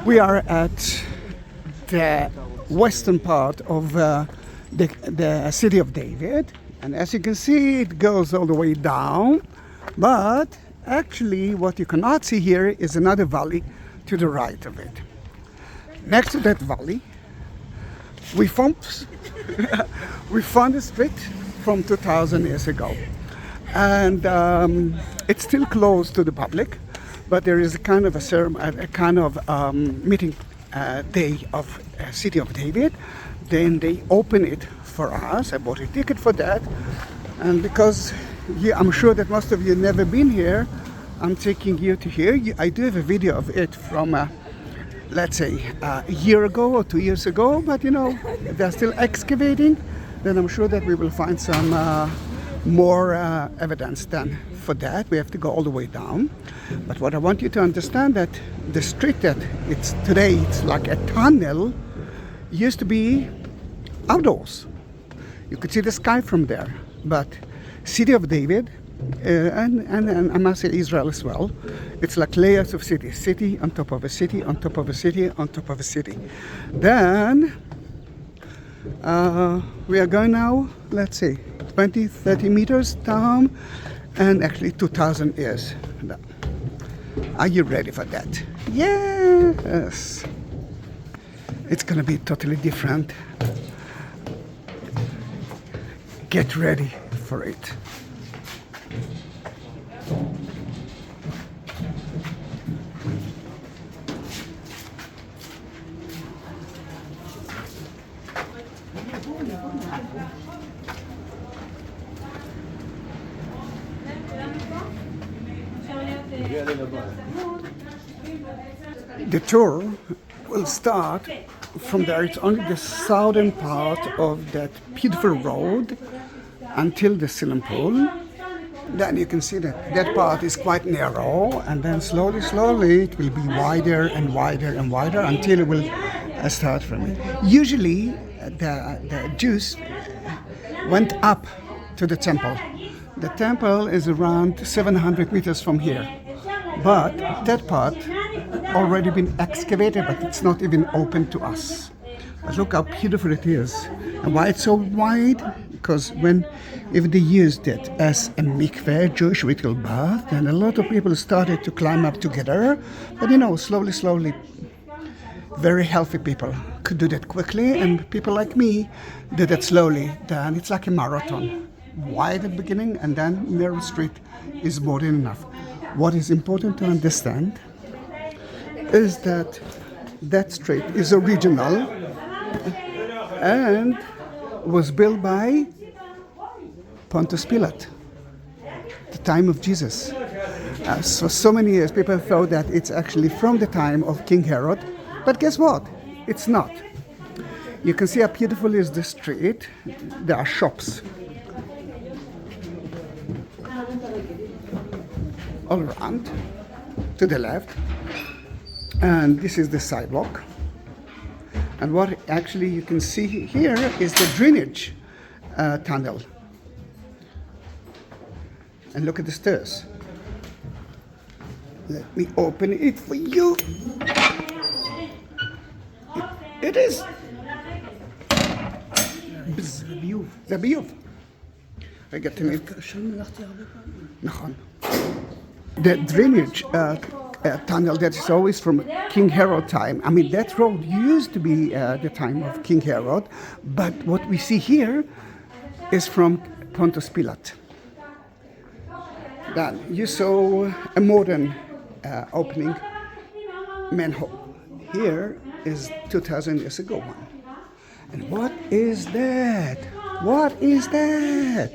We are at the western part of the city of David, and as you can see, it goes all the way down, but actually what you cannot see here is another valley to the right of it. Next to that valley, we found a street from 2000 years ago, and it's still closed to the public, but there is a kind of meeting day of City of David. Then they open it for us. I bought a ticket for that, and because I'm sure that most of you never been here, I'm taking you to here. I do have a video of it from let's say a year ago or 2 years ago, but they're still excavating. Then I'm sure that we will find some more evidence. Then for that we have to go all the way down. But what I want you to understand, that the street that it's today, it's like a tunnel, used to be outdoors. You could see the sky from there. But City of David and I must say Israel as well, it's like layers of city, city on top of a city, on top of a city, on top of a city. Then we are going now, let's say 20-30 meters down, and actually 2,000 years down. Are you ready for that? Yes! It's gonna be totally different. Get ready for it. The tour will start from there. It's only the southern part of that beautiful road until the Siloam Pool. Then you can see that that part is quite narrow, and then slowly it will be wider and wider and wider until it will start from it. Usually the Jews went up to the temple. The temple is around 700 meters from here, but that part already been excavated, but it's not even open to us. But look how beautiful it is. And why it's so wide? Because if they used it as a mikveh, Jewish ritual bath, then a lot of people started to climb up together. But slowly, very healthy people could do that quickly, and people like me did that slowly. Then it's like a marathon. Wide at the beginning, and then narrow street is more than enough. What is important to understand is that that street is original and was built by Pontius Pilate, the time of Jesus. So many years people thought that it's actually from the time of King Herod, but guess what? It's not. You can see how beautiful is the street. There are shops all around to the left, and this is the sidewalk. And what actually you can see here is the drainage tunnel. And look at the stairs. Let me open it for you. It is זה ביוב. רגע, תמיד. נכון. The drainage tunnel that is always from King Herod time. I mean, that road used to be the time of King Herod, but what we see here is from Pontius Pilate. Then you saw a modern opening manhole. Here is 2,000 years ago one. And what is that? What is that?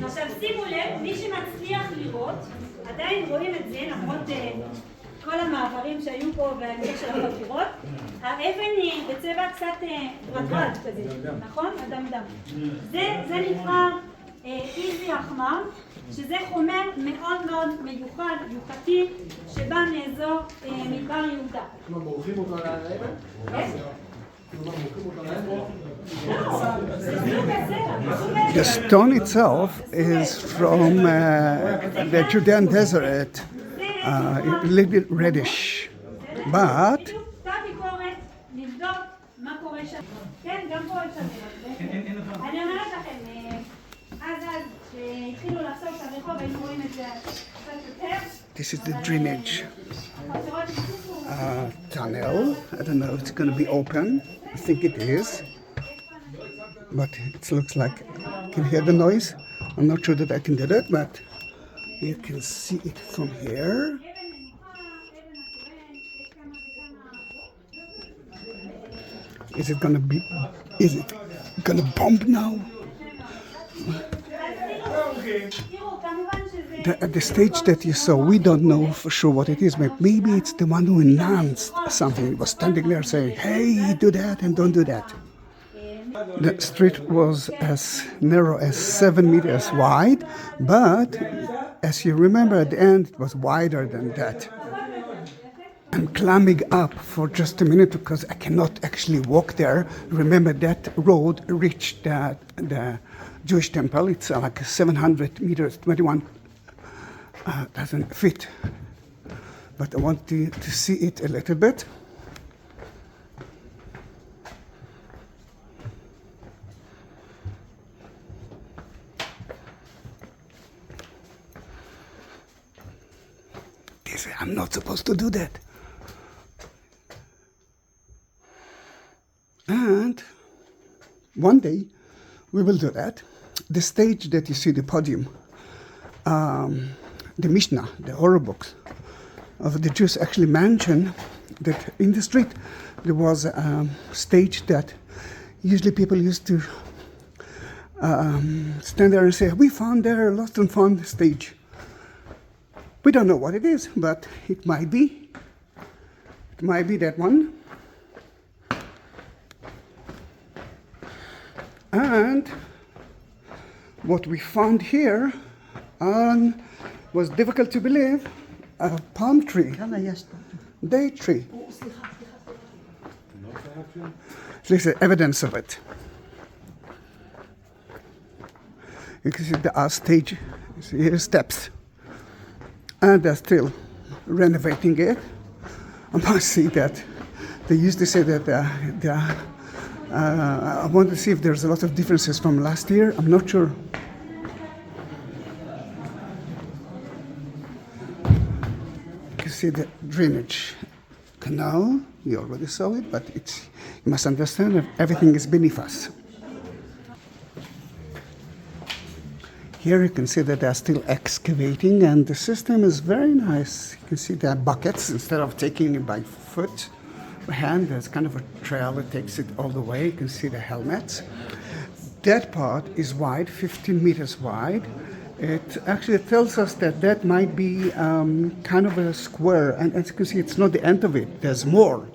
עכשיו שימו לב, מי שמצליח לראות, עדיין רואים את זה למרות כל המעברים שהיו פה והמשך של החפירות. האבן היא בצבע קצת רדרד כזה, נכון? אדם דם. זה נקרא איזי החמר, שזה חומר מאוד מאוד מיוחד, יוקרתי, שבא מאזור מדבר יהודה. כלומר, מורחים אותו על האבן? כן? The stone itself is from the Judean desert, a little bit reddish, but אני אומרת לכם, אז שהתחילו לחשוב את הרחוב, היינו רואים את זה קצת יותר. this is the drainage tunnel. I don't know if it's going to be open. I think it is, but it looks like you can hear the noise. I'm not sure that I can do that, but you can see it from here. Is it gonna bomb now? At the stage that you saw, we don't know for sure what it is. Maybe it's the one who announced something. He was standing there saying, hey, do that and don't do that. The street was as narrow as 7 meters wide, but as you remember at the end, it was wider than that. I'm climbing up for just a minute because I cannot actually walk there. Remember that road reached the Jewish temple. It's like 700 meters, 21,000 feet. But I want to see it a little bit. I'm not supposed to do that. And one day we will do that. The stage that you see, the podium, the Mishnah, the oral books of the Jews actually mention that in the street there was a stage that usually people used to stand there and say, we found there a lost and found stage. We don't know what it is, but it might be. It might be that one. And what we found here was difficult to believe, a palm tree, date tree. There's evidence of it. You can see the stage, here steps. And they're still renovating it. I must see that they used to say that I want to see if there's a lot of differences from last year. I'm not sure. You can see the drainage canal. You already saw it, but you must understand that everything is beneath us. Here you can see that they're still excavating, and the system is very nice. You can see there are buckets. Instead of taking it by foot or hand, there's kind of a trail that takes it all the way. You can see the helmets. That part is wide, 15 meters wide. It actually tells us that might be kind of a square, and as you can see, it's not the end of it. There's more.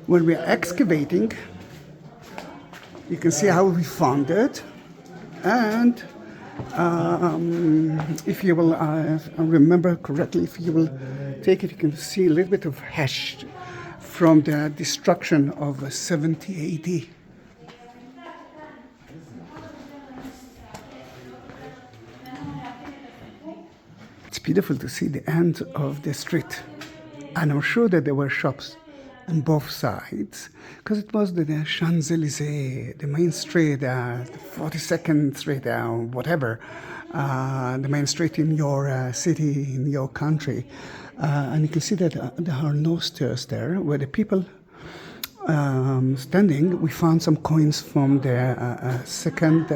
When we are excavating, you can see how we found it, and if you will remember correctly, if you will take it, you can see a little bit of hash from the destruction of 70 AD. It's beautiful to see the end of the street, and I'm sure that there were shops on both sides, because it was the Champs-Élysées, the main street, the 42nd Street, whatever, the main street in your city, in your country. And you can see that there are no stairs there, where the people standing. We found some coins from the second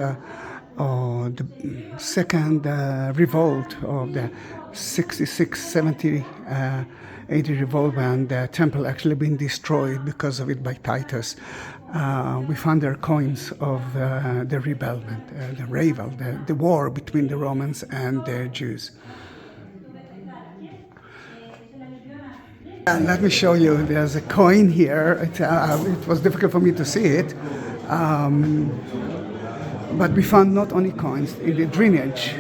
revolt of the 66, 70, 80 revolt, and the temple actually been destroyed because of it by Titus. We found their coins of the rebellion, the war between the Romans and the Jews. And let me show you, there's a coin here. It was difficult for me to see it. But we found not only coins in the drainage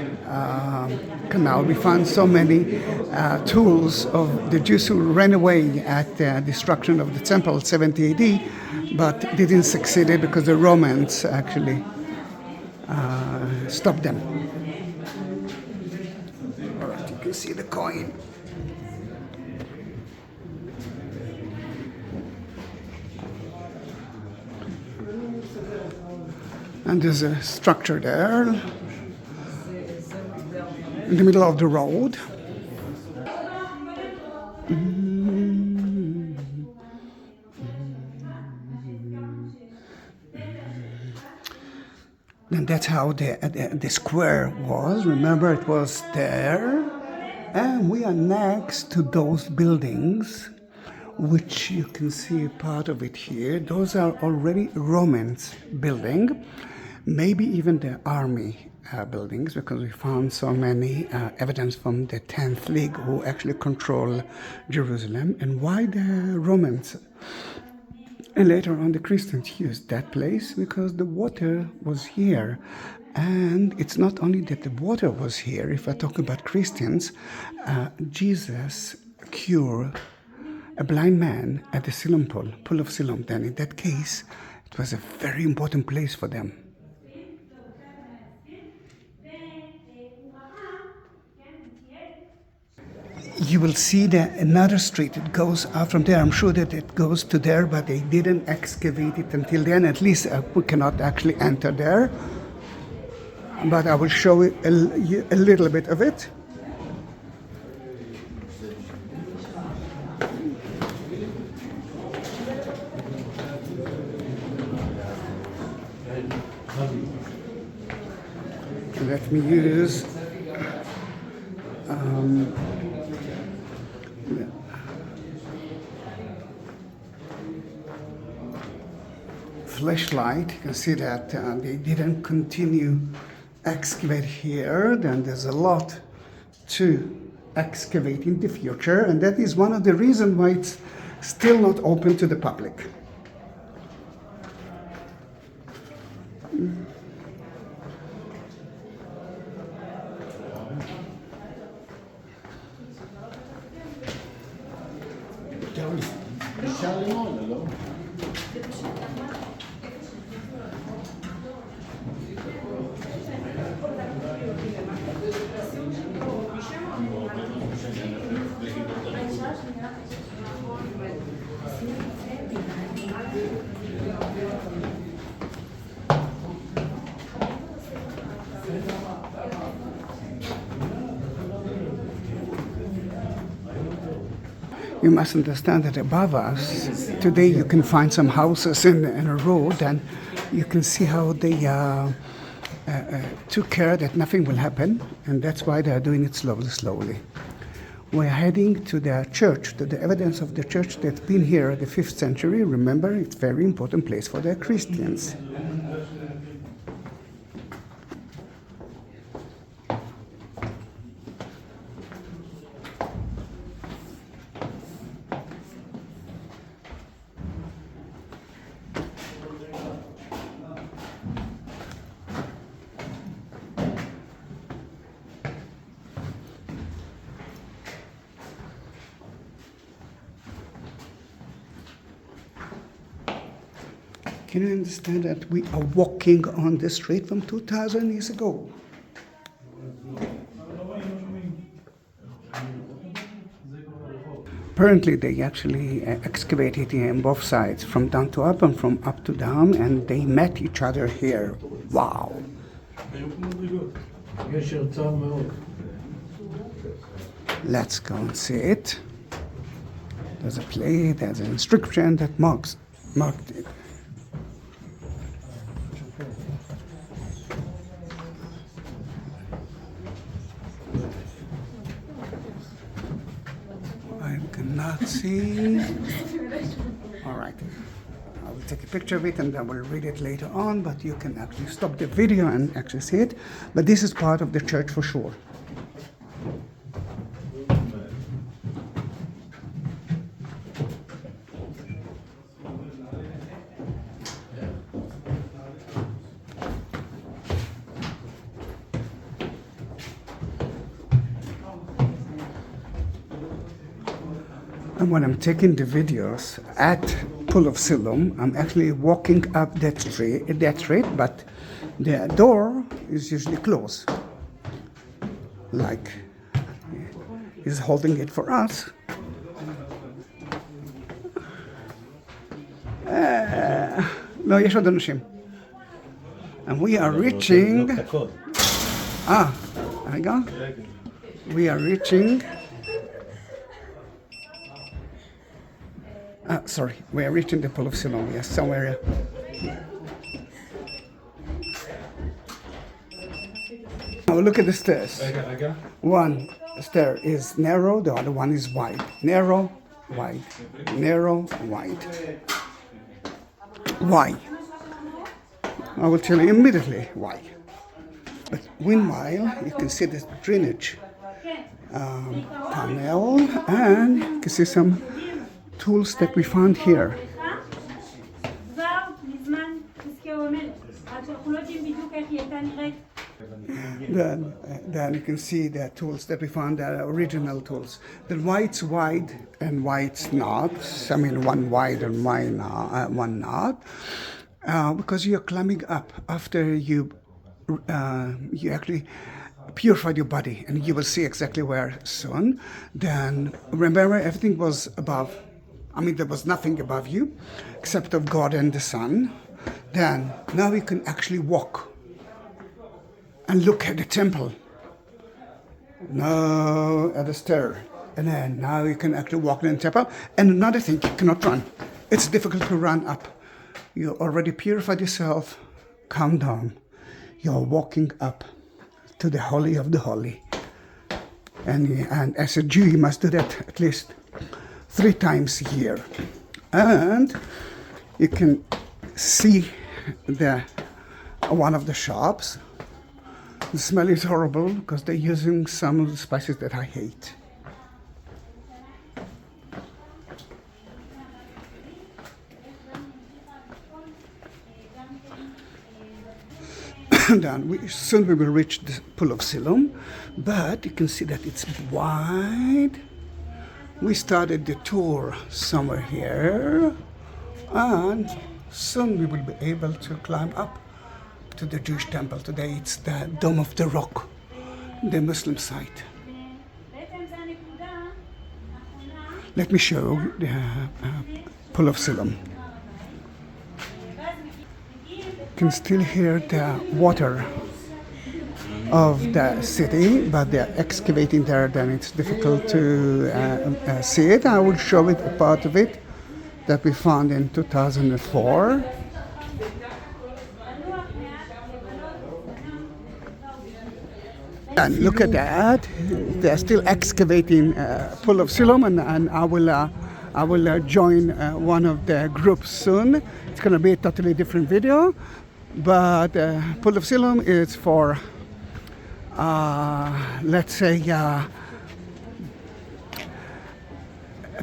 canal, we found so many tools of the Jews who ran away at the destruction of the temple 70 AD, but didn't succeed because the Romans actually stopped them. All right, you can see the coin. And there's a structure there in the middle of the road. And that's how the square was. Remember, it was there. And we are next to those buildings, which you can see part of it here. Those are already Romans building, maybe even the army buildings, because we found so many evidence from the 10th League who actually control Jerusalem. And why the Romans? And later on the Christians used that place because the water was here. And it's not only that the water was here. If I talk about Christians, Jesus cured a blind man at the Siloam Pool of Siloam. Then in that case, it was a very important place for them. You will see that another street, it goes out from there. I'm sure that it goes to there, but they didn't excavate it until then. At least we cannot actually enter there. But I will show you a little bit of it. Let me use flashlight. You can see that they didn't continue excavate here. Then there's a lot to excavate in the future, and that is one of the reasons why it's still not open to the public. You must understand that above us, today you can find some houses in a road, and you can see how they took care that nothing will happen, and that's why they are doing it slowly. We're heading to the church, to the evidence of the church that's been here the 5th century. Remember, it's a very important place for the Christians. Can you understand that we are walking on the street from 2,000 years ago? Apparently they actually excavated in both sides, from down to up and from up to down, and they met each other here. Wow! Let's go and see it. There's a plate, there's an inscription that marked it. I cannot see. All right. I will take a picture of it and I will read it later on, but you can actually stop the video and actually see it. But this is part of the church for sure. when I'm taking the videos at Pool of Siloam, I'm actually walking up that street, but the door is usually closed. Like he's holding it for us. לא, יש עוד אנשים. And we are reaching... רגע. We are reaching... sorry, we are reaching the Pool of Siloam, yes, somewhere. Now look at the stairs. One stair is narrow, the other one is wide. Narrow, wide. Narrow, wide. Why? I will tell you immediately why. But meanwhile, you can see the drainage tunnel, and you can see some tools that we found here. Then you can see the tools that we found, the original tools. The white's wide and white's not. I mean, one wide and one not. Because you're climbing up after you actually purified your body, and you will see exactly where soon. Then remember, everything was above. I mean, there was nothing above you except of God and the sun. Then now you can actually walk and look at the temple. Now at the stair. And then now you can actually walk in the temple. And another thing, you cannot run. It's difficult to run up. You already purified yourself. Calm down. You're walking up to the Holy of the Holy. And as a Jew, you must do that at least 3 times a year. And you can see one of the shops. The smell is horrible because they're using some of the spices that I hate. Then soon we will reach the Pool of Siloam, but you can see that it's wide. We started the tour somewhere here, and soon we will be able to climb up to the Jewish temple. Today it's the Dome of the Rock, the Muslim site. Let me show you the Pool of Siloam. You can still hear the water of the city, but they're excavating there, then it's difficult to see it. I will show it, a part of it that we found in 2004. And look at that, they're still excavating Pool of Siloam, and I will join one of the groups soon. It's going to be a totally different video, but Pool of Siloam is for let's say a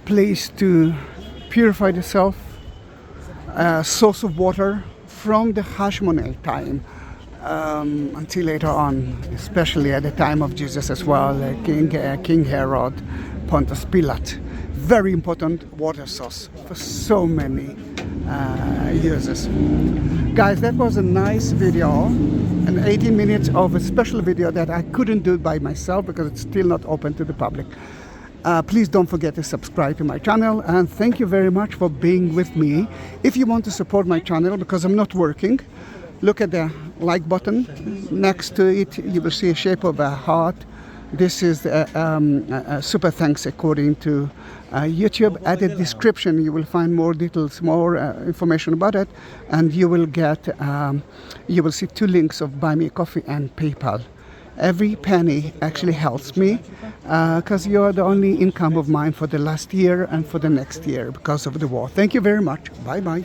place to purify the self, a source of water from the Hashmonite time until later on, especially at the time of Jesus as well, King Herod, Pontius, Pilate. Very important water source for so many users. Guys, that was a nice video, an 18 minutes of a special video that I couldn't do by myself because it's still not open to the public. Please don't forget to subscribe to my channel, and thank you very much for being with me. If you want to support my channel, because I'm not working, look at the like button. Next to it you will see a shape of a heart. This is a super thanks according to YouTube. At the description you will find more details, more information about it, and you will get you will see 2 links of Buy Me a Coffee and PayPal. Every penny actually helps me because you are the only income of mine for the last year and for the next year because of the war. Thank you very much. Bye bye.